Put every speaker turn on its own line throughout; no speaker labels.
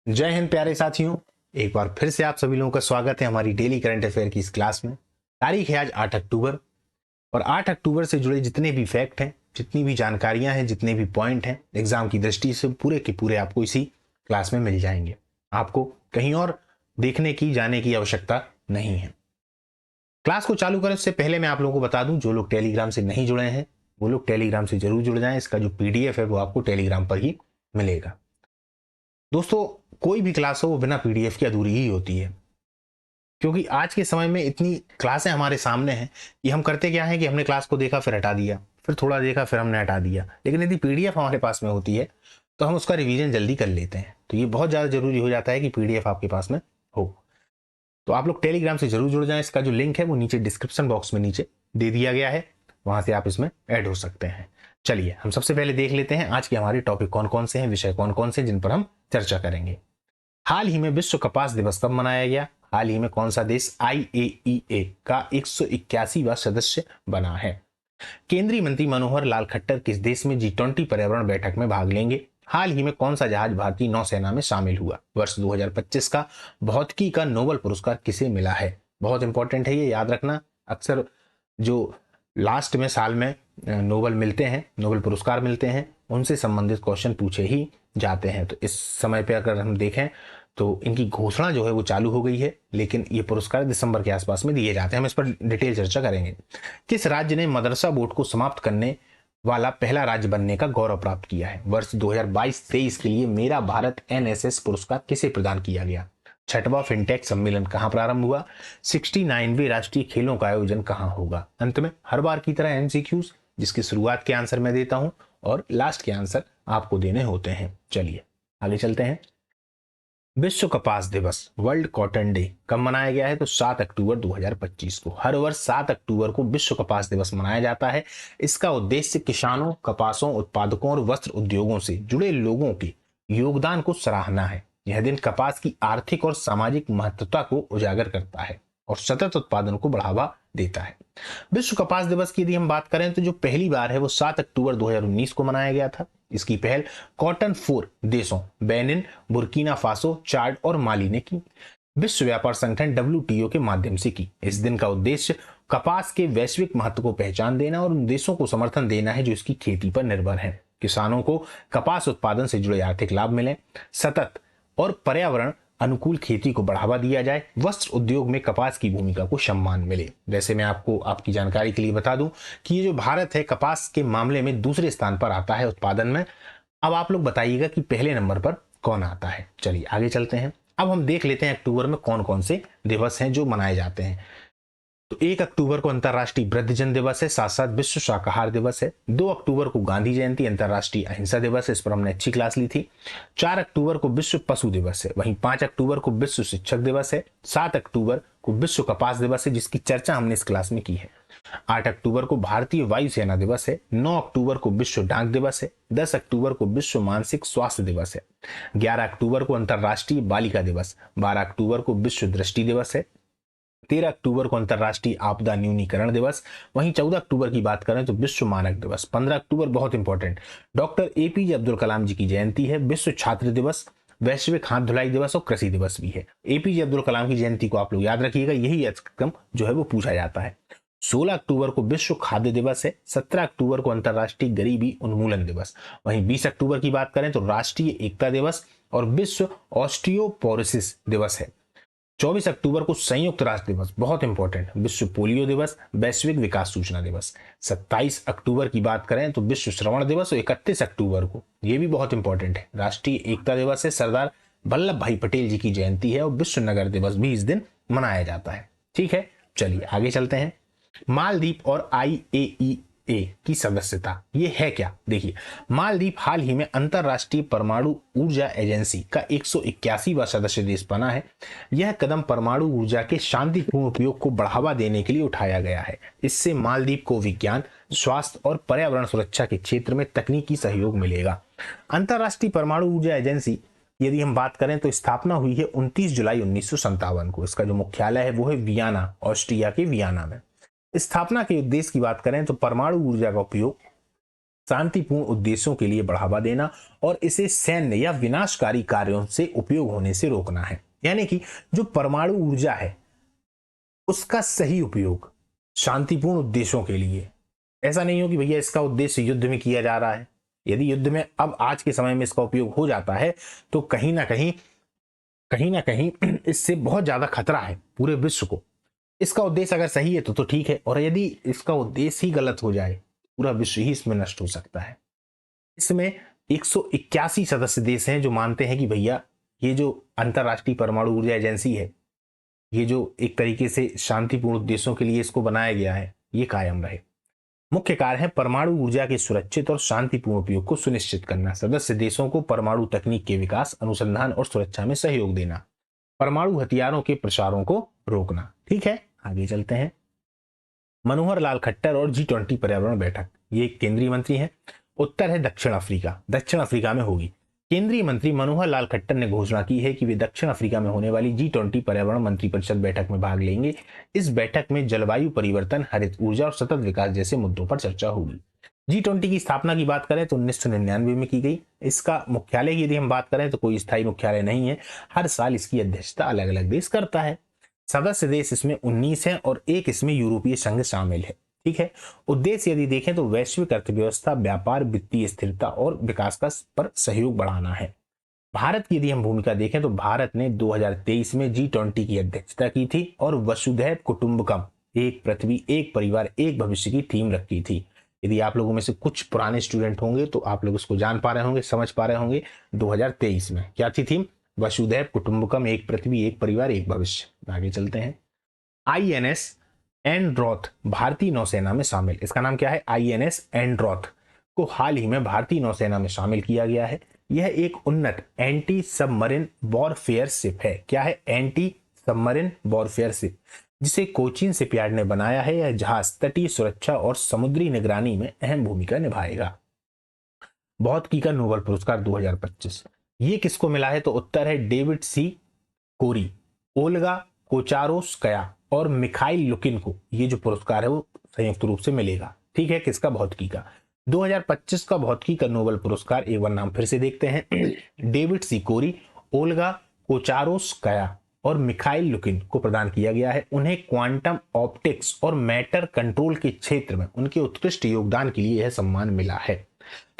जय हिंद प्यारे साथियों। एक बार फिर से आप सभी लोगों का स्वागत है हमारी डेली करंट अफेयर की इस क्लास में। तारीख है आज 8 अक्टूबर और 8 अक्टूबर से जुड़े जितने भी फैक्ट हैं, जितनी भी जानकारियां हैं, जितने भी पॉइंट हैं एग्जाम की दृष्टि से पूरे के पूरे आपको इसी क्लास में मिल जाएंगे। आपको कहीं और देखने की जाने की आवश्यकता नहीं है। क्लास को चालू करें उससे पहले मैं आप लोगों को बता दूं, जो लोग टेलीग्राम से नहीं जुड़े हैं वो लोग टेलीग्राम से जरूर जुड़ जाएं। इसका जो पीडीएफ है वो आपको टेलीग्राम पर ही मिलेगा। दोस्तों, कोई भी क्लास हो वो बिना पीडीएफ की अधूरी ही होती है, क्योंकि आज के समय में इतनी क्लासें हमारे सामने हैं कि हम करते क्या है कि हमने क्लास को देखा फिर हटा दिया, फिर थोड़ा देखा फिर हमने हटा दिया। लेकिन यदि पीडीएफ हमारे पास में होती है तो हम उसका रिवीजन जल्दी कर लेते हैं। तो ये बहुत ज़्यादा जरूरी हो जाता है कि पीडीएफ आपके पास में हो। तो आप लोग टेलीग्राम से जरूर जुड़ जाएं। इसका जो लिंक है वो नीचे डिस्क्रिप्शन बॉक्स में नीचे दे दिया गया है, वहां से आप इसमें ऐड हो सकते हैं। चलिए हम सबसे पहले देख लेते हैं आज के हमारे टॉपिक कौन कौन से हैं, विषय कौन कौन से जिन पर हम चर्चा करेंगे। हाल ही में विश्व कपास दिवस कब मनाया गया? हाल ही में कौन सा देश IAEA का 181वां सदस्य बना है? केंद्रीय मंत्री मनोहर लाल खट्टर किस देश में G20 पर्यावरण बैठक में भाग लेंगे? हाल ही में कौन सा जहाज भारतीय नौसेना में शामिल हुआ? वर्ष 2025 का भौतिकी का नोबेल पुरस्कार किसे मिला है? बहुत इंपॉर्टेंट है, ये याद रखना। अक्सर जो लास्ट में साल में नोबेल मिलते हैं, नोबेल पुरस्कार मिलते हैं, उनसे संबंधित क्वेश्चन पूछे ही जाते हैं। तो इस समय पे अगर हम देखें तो इनकी घोषणा जो है वो चालू हो गई है, लेकिन ये पुरस्कार दिसंबर के आसपास में दिए जाते हैं। हम इस पर डिटेल चर्चा करेंगे। किस राज्य ने मदरसा बोर्ड को समाप्त करने वाला पहला राज्य बनने का गौरव प्राप्त किया है? वर्ष 2022-23 के लिए मेरा भारत NSS पुरस्कार किसे प्रदान किया गया? छठवां फिनटेक सम्मेलन कहां प्रारंभ हुआ? 69वें राष्ट्रीय खेलों का आयोजन कहां होगा? अंत में हर बार की तरह MCQs, जिसकी शुरुआत के आंसर मैं देता हूं और लास्ट के आंसर आपको देने होते हैं। चलिए आगे चलते हैं। विश्व कपास दिवस, वर्ल्ड कॉटन डे, कब मनाया गया है? तो 7 अक्टूबर 2025 को। हर वर्ष 7 अक्टूबर को विश्व कपास दिवस मनाया जाता है। इसका उद्देश्य किसानों, कपासों उत्पादकों और वस्त्र उद्योगों से जुड़े लोगों के योगदान को सराहना है। यह दिन कपास की आर्थिक और सामाजिक महत्वता को उजागर करता है और सतत उत्पादन को बढ़ावा देता है। विश्व कपास दिवस की यदि हम बात करें तो जो पहली बार है वो 7 अक्टूबर 2019 को मनाया गया था। इसकी पहल कॉटन 4 देशों बेनिन, बुर्किना फासो, चाड और माली ने की। विश्व व्यापार संगठन WTO के माध्यम से की। इस दिन का उद्देश्य कपास के वैश्विक महत्व को पहचान देना और उन देशों को समर्थन देना है जो इसकी खेती पर निर्भर है। किसानों को कपास उत्पादन से जुड़े आर्थिक लाभ मिले, सतत और पर्यावरण अनुकूल खेती को बढ़ावा दिया जाए, वस्त्र उद्योग में कपास की भूमिका को सम्मान मिले। जैसे मैं आपको आपकी जानकारी के लिए बता दूं कि ये जो भारत है कपास के मामले में दूसरे स्थान पर आता है उत्पादन में। अब आप लोग बताइएगा कि पहले नंबर पर कौन आता है। चलिए आगे चलते हैं। अब हम देख लेते हैं अक्टूबर में कौन कौन से दिवस हैं जो मनाए जाते हैं। तो 1 अक्टूबर को अंतर्राष्ट्रीय वृद्धजन दिवस है, साथ साथ विश्व शाकाहार दिवस है। 2 अक्टूबर को गांधी जयंती, अंतर्राष्ट्रीय अहिंसा दिवस है, इस पर हमने अच्छी क्लास ली थी। 4 अक्टूबर को विश्व पशु दिवस है। वहीं 5 अक्टूबर को विश्व शिक्षक दिवस है। 7 अक्टूबर को विश्व कपास दिवस है, जिसकी चर्चा हमने इस क्लास में की है। 8 अक्टूबर को भारतीय वायुसेना दिवस है। 9 अक्टूबर को विश्व डाक दिवस है। 10 अक्टूबर को विश्व मानसिक स्वास्थ्य दिवस है। 11 अक्टूबर को अंतर्राष्ट्रीय बालिका दिवस। 12 अक्टूबर को विश्व दृष्टि दिवस है। 13 अक्टूबर को अंतर्राष्ट्रीय आपदा न्यूनीकरण दिवस। वहीं 14 अक्टूबर की बात करें तो विश्व मानक दिवस। 15 अक्टूबर बहुत important, doctor APJ Abdul Kalam जी की जयंती है। विश्व छात्र दिवस, वैश्विक हाथ धुलाई दिवस और कृषि दिवस भी है। APJ अब्दुल कलाम की जयंती को आप लोग याद रखिएगा, यही एकदम जो है वो पूछा जाता है। 16 अक्टूबर को विश्व खाद्य दिवस है। 17 अक्टूबर को अंतर्राष्ट्रीय गरीबी उन्मूलन दिवस। वहीं 20 अक्टूबर की बात करें तो राष्ट्रीय एकता दिवस और विश्व ऑस्टियोपोरोसिस दिवस है। 24 अक्टूबर को संयुक्त राष्ट्र दिवस, बहुत इंपॉर्टेंट, विश्व पोलियो दिवस, वैश्विक विकास सूचना दिवस। 27 अक्टूबर की बात करें तो विश्व श्रवण दिवस और 31 अक्टूबर को, ये भी बहुत इंपॉर्टेंट है, राष्ट्रीय एकता दिवस है, सरदार वल्लभ भाई पटेल जी की जयंती है और विश्व नगर दिवस भी इस दिन मनाया जाता है। ठीक है, चलिए आगे चलते हैं। मालदीव और IAEA की सदस्यता, ये है क्या? देखिए, मालदीव हाल ही में अंतरराष्ट्रीय परमाणु ऊर्जा एजेंसी का 181वां सदस्य देश बना है। यह कदम परमाणु ऊर्जा के शांतिपूर्ण उपयोग को बढ़ावा देने के लिए उठाया गया है। इससे मालदीव को विज्ञान, स्वास्थ्य और पर्यावरण सुरक्षा के क्षेत्र में तकनीकी सहयोग मिलेगा। अंतरराष्ट्रीय परमाणु ऊर्जा एजेंसी यदि हम बात करें तो स्थापना हुई है 29 जुलाई 1957 को। इसका जो मुख्यालय है वो है वियना, ऑस्ट्रिया के वियना में। स्थापना के उद्देश्य की बात करें तो परमाणु ऊर्जा का उपयोग शांतिपूर्ण उद्देश्यों के लिए बढ़ावा देना और इसे सैन्य या विनाशकारी कार्यों से उपयोग होने से रोकना है। यानी कि जो परमाणु ऊर्जा है उसका सही उपयोग शांतिपूर्ण उद्देश्यों के लिए, ऐसा नहीं हो कि भैया इसका उद्देश्य युद्ध में किया जा रहा है। यदि युद्ध में अब आज के समय में इसका उपयोग हो जाता है तो कहीं ना कहीं इससे बहुत ज्यादा खतरा है पूरे विश्व को। इसका उद्देश्य अगर सही है तो ठीक है, और यदि इसका उद्देश्य ही गलत हो जाए पूरा विश्व ही इसमें नष्ट हो सकता है। इसमें 181 सदस्य देश हैं जो मानते हैं कि भैया ये जो अंतरराष्ट्रीय परमाणु ऊर्जा एजेंसी है, ये जो एक तरीके से शांतिपूर्ण उद्देश्यों के लिए इसको बनाया गया है, ये कायम रहे। मुख्य कार्य है परमाणु ऊर्जा के सुरक्षित और शांतिपूर्ण उपयोग को सुनिश्चित करना, सदस्य देशों को परमाणु तकनीक के विकास, अनुसंधान और सुरक्षा में सहयोग देना, परमाणु हथियारों के प्रसारों को रोकना। ठीक है, आगे चलते हैं। मनोहर लाल खट्टर और G20 पर्यावरण बैठक, ये एक केंद्रीय मंत्री हैं। उत्तर है दक्षिण अफ्रीका, दक्षिण अफ्रीका में होगी। केंद्रीय मंत्री मनोहर लाल खट्टर ने घोषणा की है कि वे दक्षिण अफ्रीका में होने वाली G20 पर्यावरण मंत्रिपरिषद बैठक में भाग लेंगे। इस बैठक में जलवायु परिवर्तन, हरित ऊर्जा और सतत विकास जैसे मुद्दों पर चर्चा होगी। G20 की स्थापना की बात करें तो 1999 में की गई। इसका मुख्यालय की यदि हम बात करें तो कोई स्थायी मुख्यालय नहीं है, हर साल इसकी अध्यक्षता अलग अलग देश करता है। सदस्य देश इसमें 19 हैं और एक इसमें यूरोपीय संघ शामिल है। ठीक है, उद्देश्य यदि देखें तो वैश्विक अर्थव्यवस्था, व्यापार, वित्तीय स्थिरता और विकास का पर सहयोग बढ़ाना है। भारत की यदि हम भूमिका देखें तो भारत ने 2023 में G20 की अध्यक्षता की थी और वसुधैव कुटुंबकम, एक पृथ्वी एक परिवार एक भविष्य की थीम रखी थी। यदि आप लोगों में से कुछ पुराने स्टूडेंट होंगे तो आप लोग इसको जान पा रहे होंगे, समझ पा रहे होंगे। 2023 में क्या थी थीम? वसुधैव कुटुंबकम, एक पृथ्वी एक परिवार एक भविष्य। आगे चलते हैं। INS एंड्रॉथ भारतीय नौसेना में शामिल, इसका नाम क्या है? INS एंड्रॉथ को हाल ही में भारतीय नौसेना में शामिल किया गया है। यह एक उन्नत एंटी सबमरीन वॉरफेयर शिप है। क्या है? एंटी सबमरीन वॉरफेयर शिप, जिसे कोचीन शिपयार्ड ने बनाया है। यह जहाज तटीय सुरक्षा और समुद्री निगरानी में अहम भूमिका निभाएगा। भौतिकी का नोबेल पुरस्कार 2025 ये किसको मिला है? तो उत्तर है डेविड सी कोरी, ओल्गा कोचारोस्काया और मिखाइल लुकिन को ये जो पुरस्कार है वो संयुक्त रूप से मिलेगा। ठीक है, किसका? भौतिकी का। 2025 का भौतिकी का नोबेल पुरस्कार एक बार नाम फिर से देखते हैं। डेविड सी कोरी, ओल्गा कोचारोस्काया और मिखाइल लुकिन को प्रदान किया गया है। उन्हें क्वांटम ऑप्टिक्स और मैटर कंट्रोल के क्षेत्र में उनके उत्कृष्ट योगदान के लिए यह सम्मान मिला है।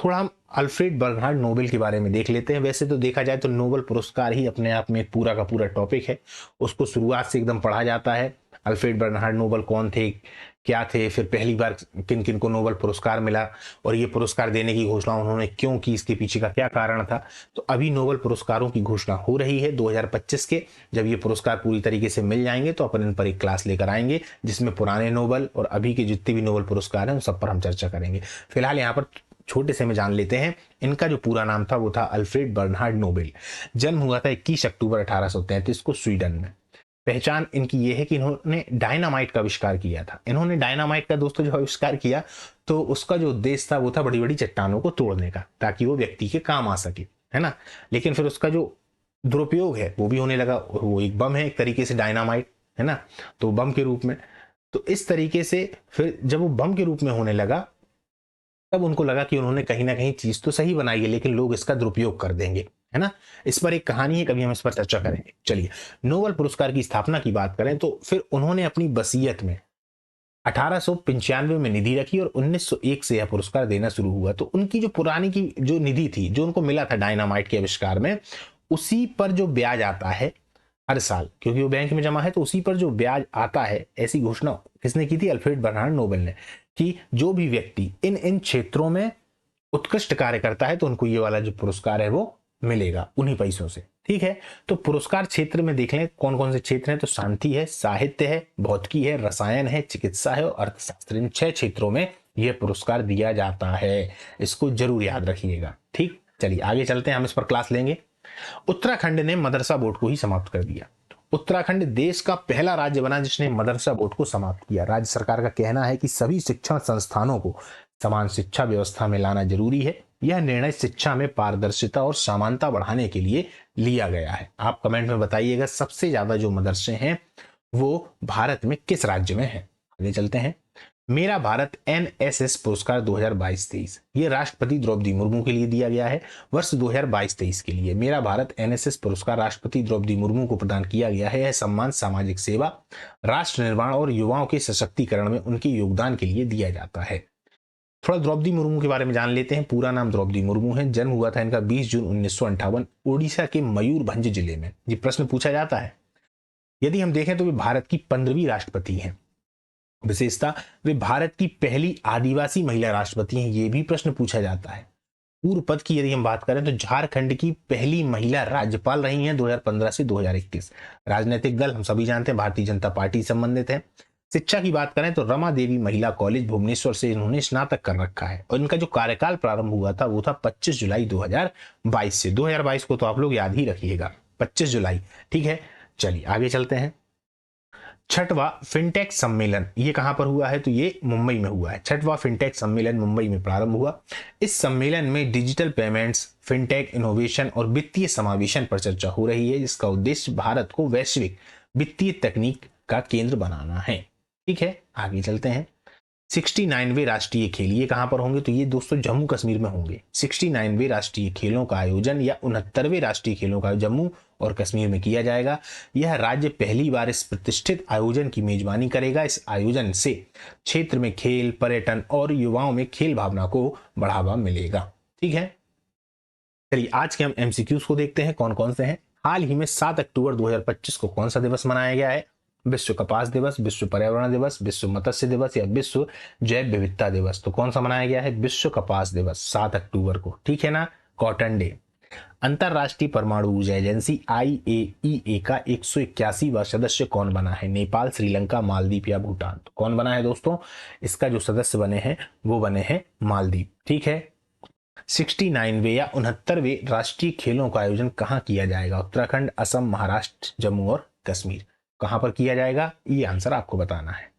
थोड़ा हम अल्फ्रेड बर्नहार्ड नोबेल के बारे में देख लेते हैं। वैसे तो देखा जाए तो नोबेल पुरस्कार ही अपने आप में पूरा का पूरा टॉपिक है, उसको शुरुआत से एकदम पढ़ा जाता है। अल्फ्रेड बर्नहार्ड नोबेल कौन थे, क्या थे, फिर पहली बार किन किन को नोबेल पुरस्कार मिला और ये पुरस्कार देने की घोषणा उन्होंने क्यों की, इसके पीछे का क्या कारण था। तो अभी नोबेल पुरस्कारों की घोषणा हो रही है 2025 के। जब ये पुरस्कार पूरी तरीके से मिल जाएंगे तो अपन इन पर एक क्लास लेकर आएंगे जिसमें पुराने नोबेल और अभी के जितने भी नोबेल पुरस्कार हैं उन सब पर हम चर्चा करेंगे। फिलहाल यहाँ पर छोटे से में जान लेते हैं। इनका जो पूरा नाम था वो था अल्फ्रेड बर्नहार्ड नोबेल। जन्म हुआ था 21 अक्टूबर 1833 को स्वीडन में। पहचान इनकी ये है कि इन्होंने डायनामाइट का आविष्कार किया था। इन्होंने डायनामाइट का दोस्तों जो आविष्कार किया तो उसका जो उद्देश्य था वो था बड़ी बड़ी चट्टानों को तोड़ने का, ताकि वो व्यक्ति के काम आ सके, है ना। लेकिन फिर उसका जो दुरुपयोग है वो भी होने लगा। वो एक बम है एक तरीके से, डायनामाइट, है ना, तो बम के रूप में। तो इस तरीके से फिर जब वो बम के रूप में होने लगा तब उनको लगा कि उन्होंने कहीं ना कहीं चीज तो सही बनाई है लेकिन लोग इसका दुरुपयोग कर देंगे, है ना। इस पर एक कहानी है, कभी हम इस पर चर्चा करेंगे। चलिए, नोबेल पुरस्कार की स्थापना की बात करें तो फिर उन्होंने अपनी वसीयत में 1895 में निधि रखी और 1901 से यह पुरस्कार देना शुरू हुआ। तो उनकी जो पुरानी की जो निधि थी जो उनको मिला था डायनामाइट के आविष्कार में, उसी पर जो ब्याज आता है हर साल, क्योंकि वो बैंक में जमा है तो उसी पर जो ब्याज आता है, ऐसी घोषणा किसने की थी? अल्फ्रेड बर्नहार्ड नोबेल ने, कि जो भी व्यक्ति इन क्षेत्रों में उत्कृष्ट कार्य करता है तो उनको ये वाला जो पुरस्कार है वो मिलेगा उन्हीं पैसों से। ठीक है, तो पुरस्कार क्षेत्र में देख लें कौन कौन से क्षेत्र हैं। तो शांति है, साहित्य है, भौतिकी है, रसायन है, चिकित्सा है और अर्थशास्त्र। इन 6 क्षेत्रों में यह पुरस्कार दिया जाता है। इसको जरूर याद रखिएगा। ठीक, चलिए आगे चलते हैं, हम इस पर क्लास लेंगे। उत्तराखंड ने मदरसा बोर्ड को ही समाप्त कर दिया। उत्तराखंड देश का पहला राज्य बना जिसने मदरसा बोर्ड को समाप्त किया। राज्य सरकार का कहना है कि सभी शिक्षण संस्थानों को समान शिक्षा व्यवस्था में लाना जरूरी है। यह निर्णय शिक्षा में पारदर्शिता और समानता बढ़ाने के लिए लिया गया है। आप कमेंट में बताइएगा सबसे ज्यादा जो मदरसे हैं वो भारत में किस राज्य में हैं। आगे चलते हैं। मेरा भारत एनएसएस पुरस्कार 2022-23 ये राष्ट्रपति द्रौपदी मुर्मू के लिए दिया गया है। वर्ष 2022-23 के लिए मेरा भारत एनएसएस पुरस्कार राष्ट्रपति द्रौपदी मुर्मू को प्रदान किया गया है। यह सम्मान सामाजिक सेवा, राष्ट्र निर्माण और युवाओं के सशक्तिकरण में उनके योगदान के लिए दिया जाता है। थोड़ा द्रौपदी मुर्मू के बारे में जान लेते हैं। पूरा नाम द्रौपदी मुर्मू है। जन्म हुआ था इनका 20 जून 1958 उड़ीसा के मयूरभंज जिले में। ये प्रश्न पूछा जाता है। यदि हम देखें तो वे भारत की 15वीं राष्ट्रपति हैं। विशेषता, वे भारत की पहली आदिवासी महिला राष्ट्रपति हैं। ये भी प्रश्न पूछा जाता है। पूर्व पद की यदि हम बात करें तो झारखंड की पहली महिला राज्यपाल रही हैं 2015 से 2021। राजनीतिक दल हम सभी जानते हैं भारतीय जनता पार्टी संबंधित है। शिक्षा की बात करें तो रमा देवी महिला कॉलेज भुवनेश्वर से इन्होंने स्नातक कर रखा है और इनका जो कार्यकाल प्रारंभ हुआ था वो था 25 जुलाई 2022 से। 2022 को तो आप लोग याद ही रखिएगा, 25 जुलाई। ठीक है, चलिए आगे चलते हैं। छठवां फिनटेक सम्मेलन ये कहां पर हुआ है? तो ये मुंबई में हुआ है। छठवां फिनटेक सम्मेलन मुंबई में प्रारंभ हुआ। इस सम्मेलन में डिजिटल पेमेंट्स, फिनटेक इनोवेशन और वित्तीय समावेशन पर चर्चा हो रही है, जिसका उद्देश्य भारत को वैश्विक वित्तीय तकनीक का केंद्र बनाना है। ठीक है, आगे चलते हैं। 69वें राष्ट्रीय खेल ये कहां पर होंगे? तो ये दोस्तों जम्मू कश्मीर में होंगे। 69वें राष्ट्रीय खेलों का आयोजन या 69वें राष्ट्रीय खेलों का जम्मू और कश्मीर में किया जाएगा। यह राज्य पहली बार इस प्रतिष्ठित आयोजन की मेजबानी करेगा। इस आयोजन से क्षेत्र में खेल, पर्यटन और युवाओं में खेल भावना को बढ़ावा मिलेगा। ठीक है, चलिए आज के हम एमसीक्यूज को देखते हैं कौन कौन से हैं। हाल ही में 7 अक्टूबर 2025 को कौन सा दिवस मनाया गया है? विश्व कपास दिवस, विश्व पर्यावरण दिवस, विश्व मत्स्य दिवस या विश्व जैव विविधता दिवस? तो कौन सा मनाया गया है? विश्व कपास दिवस 7 अक्टूबर को। ठीक है ना, कॉटन डे। अंतरराष्ट्रीय परमाणु ऊर्जा एजेंसी IAEA का 181वां सदस्य कौन बना है? नेपाल, श्रीलंका, मालदीव या भूटान? तो कौन बना है दोस्तों? इसका जो सदस्य बने हैं वो बने हैं मालदीव। ठीक है, 69वें या 69वें राष्ट्रीय खेलों का आयोजन कहाँ किया जाएगा? उत्तराखंड, असम, महाराष्ट्र, जम्मू और कश्मीर? कहां पर किया जाएगा? ये आंसर आपको बताना है।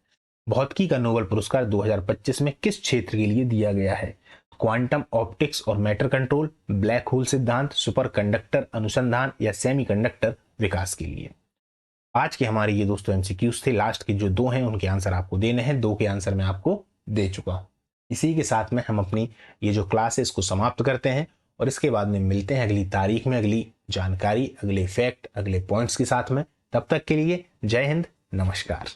भौतिकी का नोबेल पुरस्कार 2025 में किस क्षेत्र के लिए दिया गया है? क्वांटम ऑप्टिक्स और मैटर कंट्रोल, ब्लैक होल सिद्धांत, सुपर कंडक्टर अनुसंधान या सेमीकंडक्टर विकास के लिए? आज के हमारे ये दोस्तों एमसीक्यूज थे। लास्ट के जो 2 हैं उनके आंसर आपको देने हैं। 2 के आंसर मैं आपको दे चुका हूं। इसी के साथ में हम अपनी ये जो क्लास है इसको समाप्त करते हैं और इसके बाद में मिलते हैं अगली तारीख में, अगली जानकारी, अगले फैक्ट, अगले पॉइंट्स के साथ में। तब तक के लिए जय हिंद, नमस्कार।